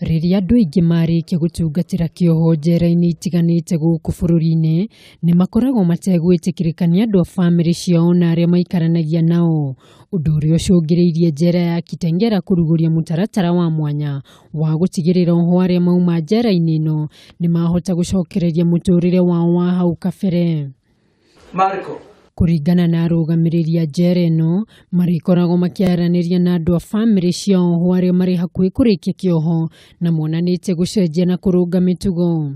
Riria andu aingi marikia gutungatira kioho njera-ini itiganite guku bururi-ini ni makoragwo mategwitikirikania andu a family ciao na aria maikaranagia nao. Undu uria ucungiriirie njera ya Kitengela kuruguria mutaratara wa mwanya wa gutigirira oho aria mauma njera-ini ino ni mahota gucokereria muturire wao wa hau kabere. Marco Kuringana na arugamiriri a njera ino marikoragwo makiaraniria na andu a family ciao oho aria mari hakuhi kurikia kioho na monanite gucenjia na kurunga mitugo.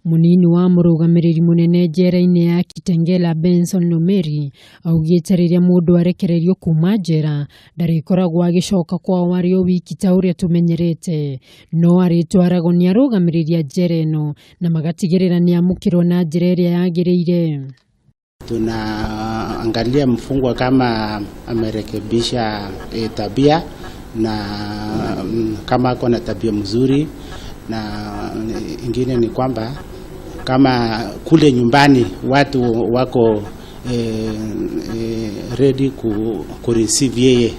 Munini wa murugamiriri munene njera-ini ya Kitengela Benson Nomeri augite riria mundu arekererio kuma njera ndarikoragwo agicoka kwao ari o wiki ta uria tumenyerete, no aritwaragwo ni arugamiriri a njera ino na magatigirira ni amukirwo na njira iria yagiriire. Tunaangalia mfungwa kama amerekebisha tabia na kama ako na tabia mzuri, na ingine ni kwamba kama kule nyumbani watu wako ready ku receive yeye.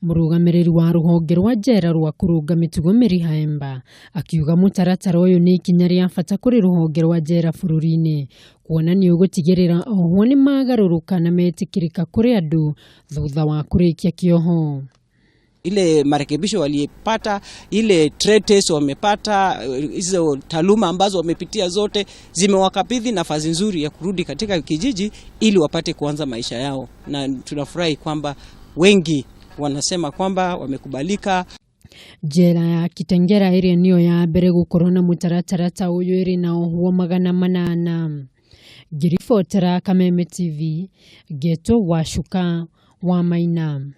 Murugamiriri wa ruhonge rwa njera rwa kurunga mitugo Mary Haemba akiuga mutaratara uyu ni ikinya ria bata kuri ruhonge rwa njera bururi-ini kuona ni ugutigirira oho ni magaruruka na metikirika kuri andu thutha wa kurikia kioho. Ile marekebisho waliyepata, ile trade test wamepata, hizo taaluma ambazo wamepitia zote zimewakabidhi nafasi nzuri ya kurudi katika kijiji ili wapate kuanza maisha yao, na tunafurahi kwamba wengi wanasema kwamba wamekubalika. Njera ya Kitengela iria niyo ya mbere gukorwo na mutaratara ta uyu iri na ohuo 800. Ngiribotera Kameme TV, Geto Wacuka wa Maina.